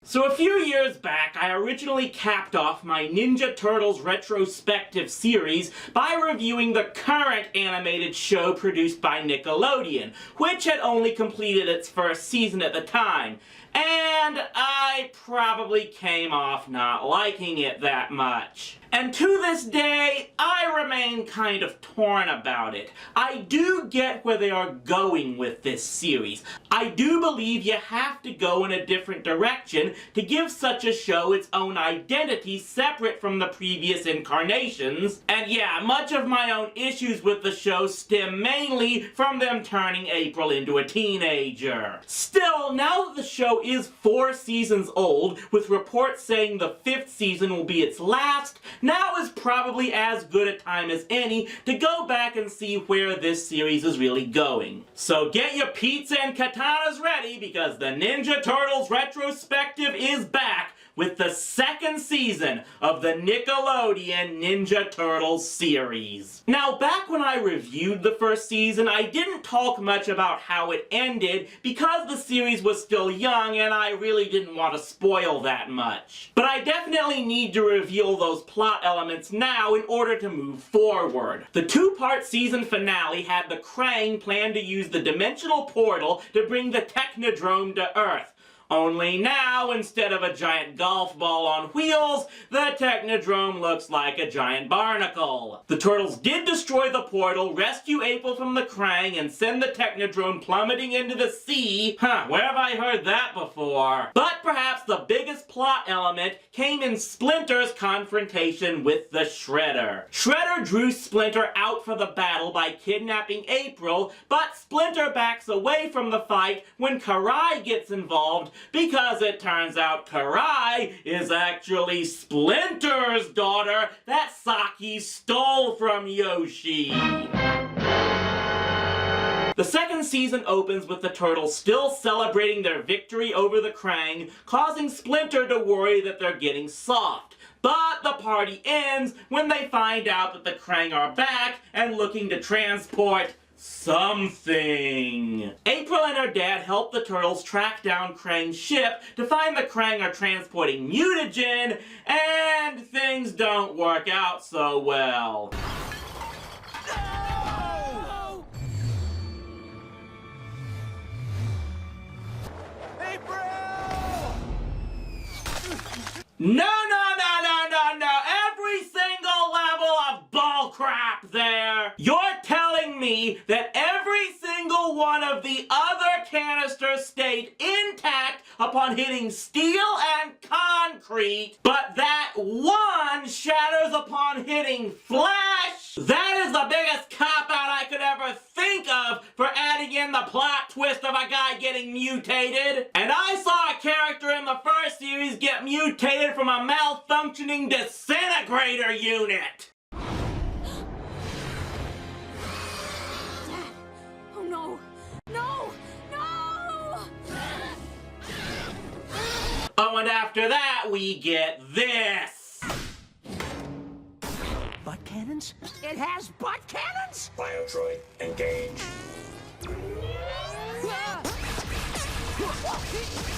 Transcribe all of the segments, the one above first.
So a few years back, I originally capped off my Ninja Turtles Retrospective series by reviewing the current animated show produced by Nickelodeon, which had only completed its first season at the time. And I probably came off not liking it that much. And to this day, I remain kind of torn about it. I do get where they are going with this series. I do believe you have to go in a different direction to give such a show its own identity separate from the previous incarnations. And yeah, much of my own issues with the show stem mainly from them turning April into a teenager. Still, now that the show is 4 seasons old, with reports saying the 5th season will be its last, now is probably as good a time as any to go back and see where this series is really going. So get your pizza and katanas ready, because the Ninja Turtles Retrospective is back with the 2nd season of the Nickelodeon Ninja Turtles series. Now, back when I reviewed the 1st season, I didn't talk much about how it ended because the series was still young and I really didn't want to spoil that much. But I definitely need to reveal those plot elements now in order to move forward. The 2-part season finale had the Krang plan to use the dimensional portal to bring the Technodrome to Earth. Only now, instead of a giant golf ball on wheels, the Technodrome looks like a giant barnacle. The Turtles did destroy the portal, rescue April from the Krang, and send the Technodrome plummeting into the sea. Where have I heard that before? But perhaps the biggest plot element came in Splinter's confrontation with the Shredder. Shredder drew Splinter out for the battle by kidnapping April, but Splinter backs away from the fight when Karai gets involved, because it turns out Karai is actually Splinter's daughter that Saki stole from Yoshi. The 2nd season opens with the Turtles still celebrating their victory over the Krang, causing Splinter to worry that they're getting soft. But the party ends when they find out that the Krang are back and looking to transport something. April and her dad help the Turtles track down Krang's ship to find the Krang are transporting mutagen, and things don't work out so well. No! April! No! Every single level of bullcrap there! You're telling me that every single one of the other canisters stayed intact upon hitting steel and concrete, but that one shatters upon hitting flesh? That is the biggest cop-out I could ever think of for adding in the plot twist of a guy getting mutated. And I saw a character in the 1st series get mutated from a malfunctioning disintegrator unit. Oh no! No! No! Oh, and after that, we get this. Butt cannons? It has butt cannons? Biodroid, engage.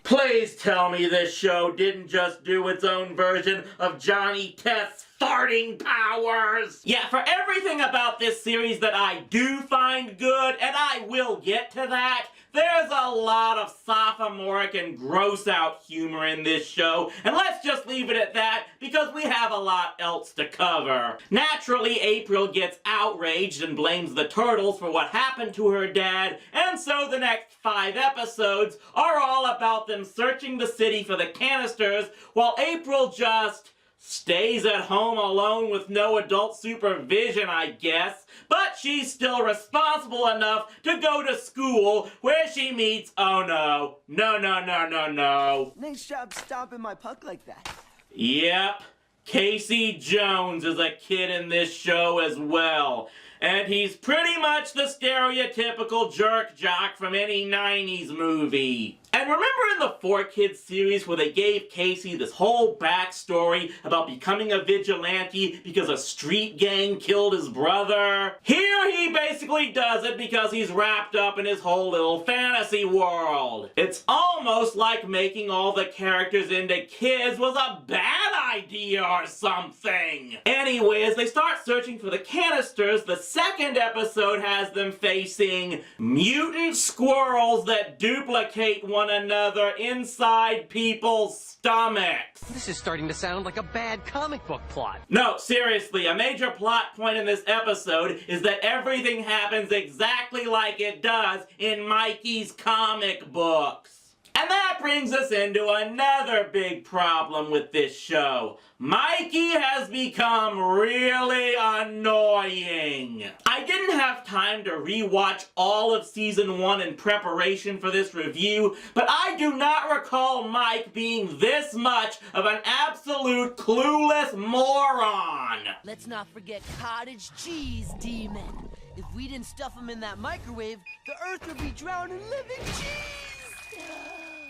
Please tell me this show didn't just do its own version of Johnny Test's farting powers! Yeah, for everything about this series that I do find good, and I will get to that, there's a lot of sophomoric and gross-out humor in this show, and let's just leave it at that, because we have a lot else to cover. Naturally, April gets outraged and blames the Turtles for what happened to her dad, and so the next 5 episodes are all about them searching the city for the canisters, while April just stays at home alone with no adult supervision, I guess, but she's still responsible enough to go to school where she meets, oh no, no. Nice job stomping my puck like that. Yep, Casey Jones is a kid in this show as well. And he's pretty much the stereotypical jerk jock from any 90s movie. And remember in the 4Kids series where they gave Casey this whole backstory about becoming a vigilante because a street gang killed his brother? Here he basically does it because he's wrapped up in his whole little fantasy world. It's almost like making all the characters into kids was a bad idea or something. Anyway, as they start searching for the canisters, the second episode has them facing mutant squirrels that duplicate one another inside people's stomachs. This is starting to sound like a bad comic book plot. No, seriously, a major plot point in this episode is that everything happens exactly like it does in Mikey's comic books. And that brings us into another big problem with this show. Mikey has become really annoying. I didn't have time to rewatch all of season 1 in preparation for this review, but I do not recall Mike being this much of an absolute clueless moron. Let's not forget cottage cheese demon. If we didn't stuff him in that microwave, the earth would be drowned in living cheese.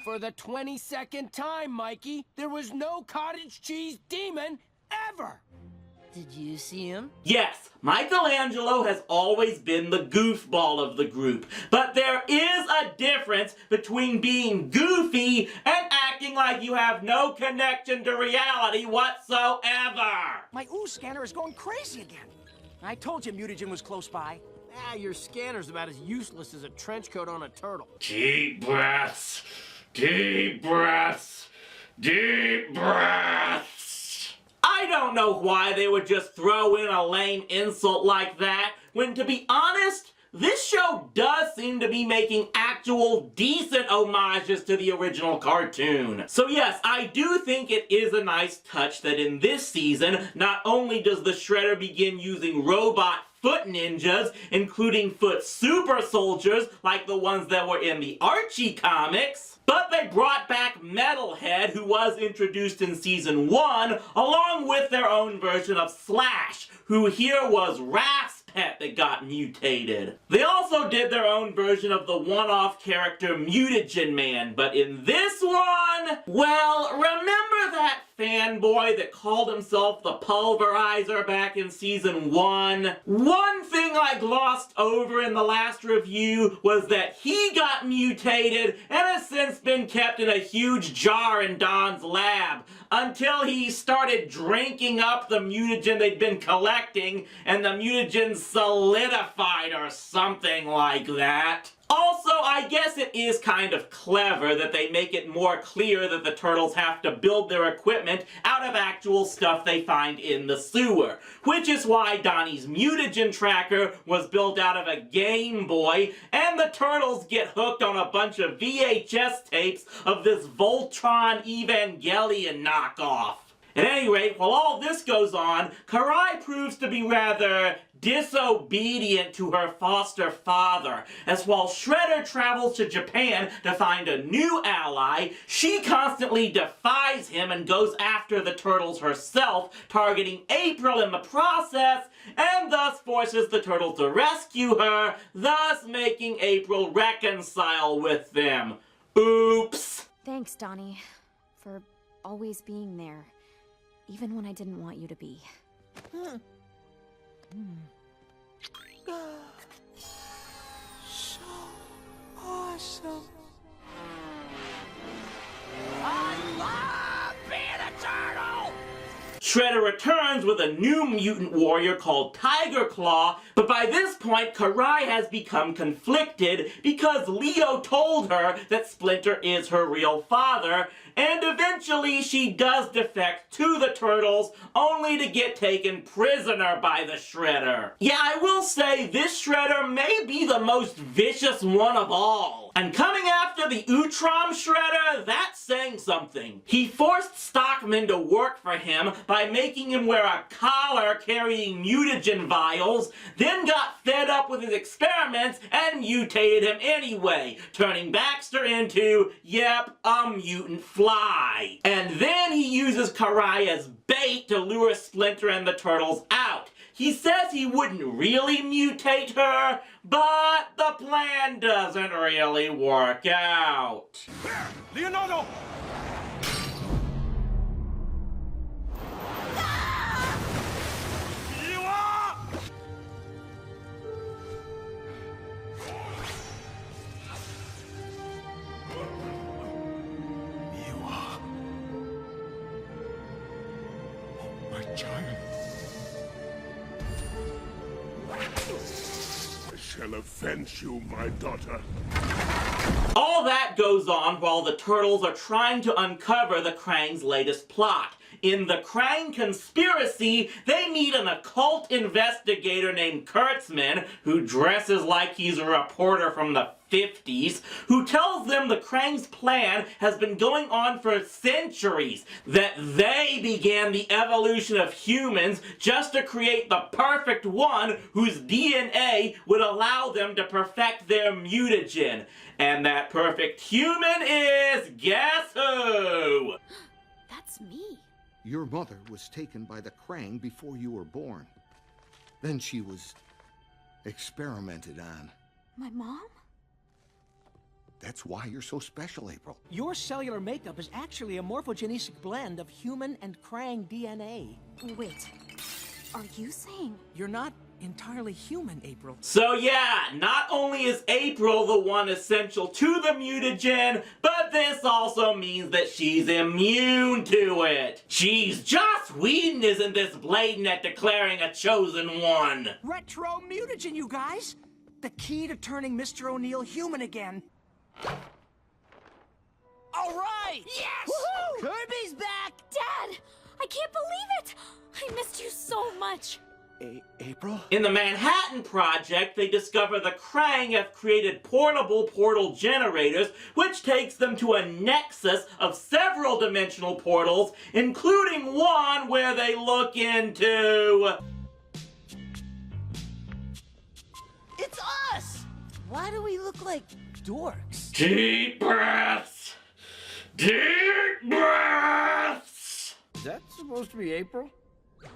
For the 22nd time, Mikey, there was no cottage cheese demon ever! Did you see him? Yes, Michelangelo has always been the goofball of the group, but there is a difference between being goofy and acting like you have no connection to reality whatsoever. My ooze scanner is going crazy again. I told you mutagen was close by. Ah, your scanner's about as useless as a trench coat on a turtle. Deep breaths. Deep breaths. Deep breaths. I don't know why they would just throw in a lame insult like that, when to be honest, this show does seem to be making actual decent homages to the original cartoon. So yes, I do think it is a nice touch that in this season, not only does the Shredder begin using robot foot ninjas, including foot super soldiers like the ones that were in the Archie comics, but they brought back Metalhead, who was introduced in season 1, along with their own version of Slash, who here was Raph's pet that got mutated. They also did their own version of the one-off character Mutagen Man, but in this one, well, remember that fanboy that called himself the Pulverizer back in season 1? One thing I glossed over in the last review was that he got mutated and has since been kept in a huge jar in Don's lab until he started drinking up the mutagen they'd been collecting and the mutagen solidified or something like that. Also, I guess it is kind of clever that they make it more clear that the turtles have to build their equipment out of actual stuff they find in the sewer, which is why Donnie's mutagen tracker was built out of a Game Boy, and the turtles get hooked on a bunch of VHS tapes of this Voltron Evangelion knockoff. At any rate, while all this goes on, Karai proves to be rather disobedient to her foster father, as while Shredder travels to Japan to find a new ally, she constantly defies him and goes after the turtles herself, targeting April in the process, and thus forces the turtles to rescue her, thus making April reconcile with them. Oops! Thanks, Donnie, for always being there, even when I didn't want you to be. So awesome. I love being a turtle! Shredder returns with a new mutant warrior called Tiger Claw, but by this point, Karai has become conflicted because Leo told her that Splinter is her real father, and eventually she does defect to the turtles, only to get taken prisoner by the Shredder. Yeah, I will say this Shredder may be the most vicious one of all. And coming after the Utrom Shredder, that's saying something. He forced Stockman to work for him by making him wear a collar carrying mutagen vials, then got fed up with his experiments and mutated him anyway, turning Baxter into, yep, a mutant fly. And then he uses Karai as bait to lure Splinter and the turtles out. He says he wouldn't really mutate her, but the plan doesn't really work out. Leonardo! Child. I shall avenge you, my daughter. All that goes on while the turtles are trying to uncover the Krang's latest plot. In the Krang conspiracy, they meet an occult investigator named Kurtzman, who dresses like he's a reporter from the 50s, who tells them the Krang's plan has been going on for centuries, that they began the evolution of humans just to create the perfect one whose DNA would allow them to perfect their mutagen. And that perfect human is, guess who? That's me. Your mother was taken by the Krang before you were born. Then she was experimented on. My mom? That's why you're so special, April. Your cellular makeup is actually a morphogenetic blend of human and Krang DNA. Wait, are you saying... You're not entirely human, April. So yeah, not only is April the one essential to the mutagen, but this also means that she's immune to it. Jeez, Joss Whedon isn't this blatant at declaring a chosen one. Retro mutagen, you guys! The key to turning Mr. O'Neill human again. All right! Yes! Woohoo! Kirby's back! Dad! I can't believe it! I missed you so much! April? In the Manhattan Project, they discover the Krang have created portable portal generators, which takes them to a nexus of several dimensional portals, including one where they look into... It's us! Why do we look like dorks? Deep breaths! Deep breaths! Is that supposed to be April?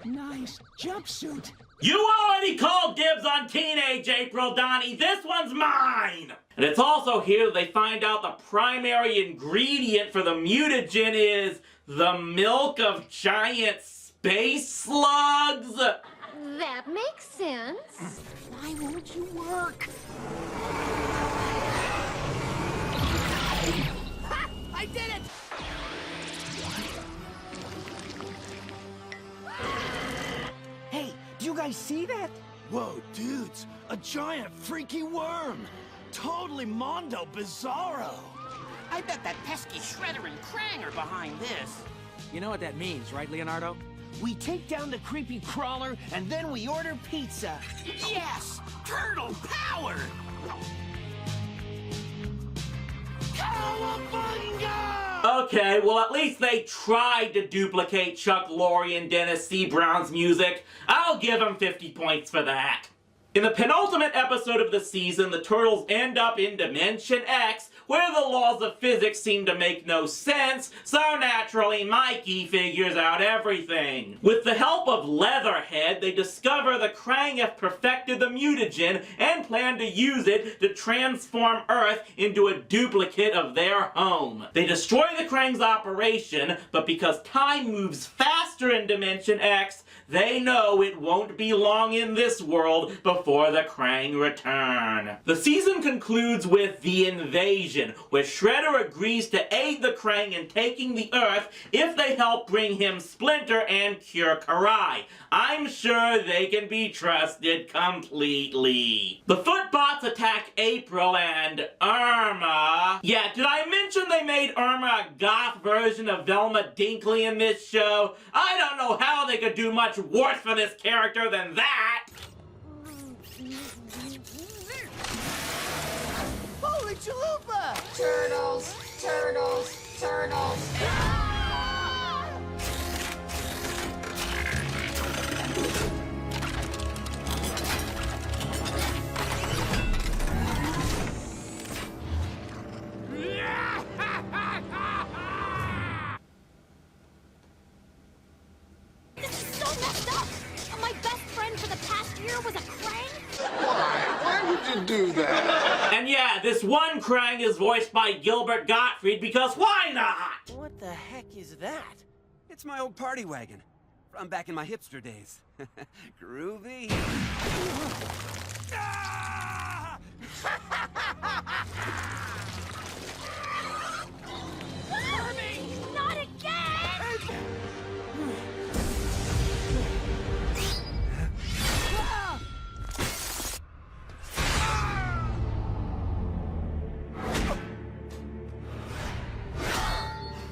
Nice jumpsuit. You already called dibs on Teenage April, Donnie. This one's mine! And it's also here they find out the primary ingredient for the mutagen is the milk of giant space slugs. That makes sense. Why won't you work? Ha! I did it! Hey, do you guys see that? Whoa, dudes, a giant freaky worm. Totally Mondo Bizarro. I bet that pesky Shredder and Krang are behind this. You know what that means, right, Leonardo? We take down the creepy crawler, and then we order pizza. Yes! Turtle power! Cowabunga! Okay, well at least they tried to duplicate Chuck Lorre and Dennis C. Brown's music. I'll give them 50 points for that. In the penultimate episode of the season, the Turtles end up in Dimension X, where the laws of physics seem to make no sense, so naturally Mikey figures out everything. With the help of Leatherhead, they discover the Krang have perfected the mutagen and plan to use it to transform Earth into a duplicate of their home. They destroy the Krang's operation, but because time moves faster in Dimension X, they know it won't be long in this world before the Krang return. The season concludes with the invasion, where Shredder agrees to aid the Krang in taking the Earth if they help bring him Splinter and cure Karai. I'm sure they can be trusted completely. The Footbots attack April and Irma. Yeah, did I mention they made Irma a goth version of Velma Dinkley in this show? I don't know how they could do much worse for this character than that. Holy chalupa! Turtles, turtles, turtles. This is so messed up! My best friend for the do that. And yeah, this one Krang is voiced by Gilbert Gottfried because why not? What the heck is that? It's my old party wagon. From back in my hipster days. Groovy. Ah! Not again!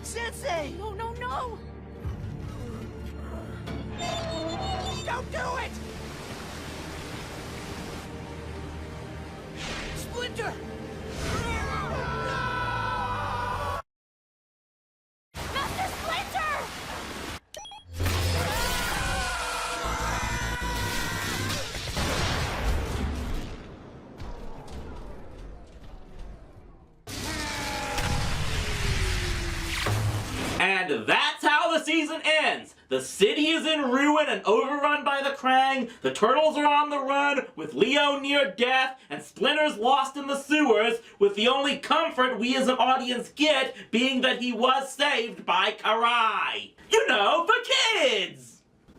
Sensei! No, no, no! Don't do it! Splinter! Master Splinter! And that's how the season ends. The city is in ruin and overrun by the Krang, the turtles are on the run, with Leo near death, and Splinter's lost in the sewers, with the only comfort we as an audience get being that he was saved by Karai. You know, for kids!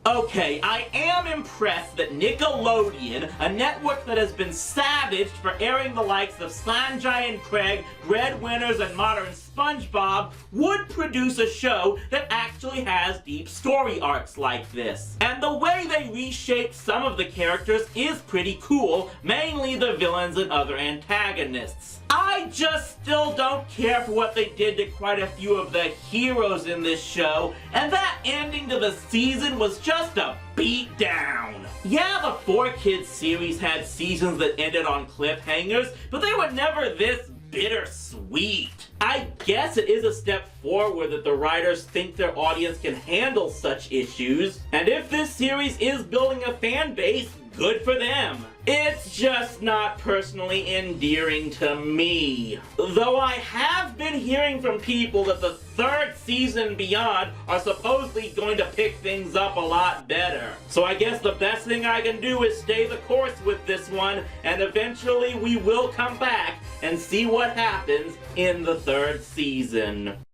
Okay, I am impressed that Nickelodeon, a network that has been savaged for airing the likes of Sanjay and Craig, Breadwinners, and Modern SpongeBob, would produce a show that actually has deep story arcs like this. And the way they reshaped some of the characters is pretty cool, mainly the villains and other antagonists. I just still don't care for what they did to quite a few of the heroes in this show, and that ending to the season was just a beat down. Yeah, the 4Kids series had seasons that ended on cliffhangers, but they were never this bittersweet. I guess it is a step forward that the writers think their audience can handle such issues, and if this series is building a fan base, good for them. It's just not personally endearing to me. Though I have been hearing from people that the 3rd season and beyond are supposedly going to pick things up a lot better. So I guess the best thing I can do is stay the course with this one, and eventually we will come back and see what happens in the 3rd season.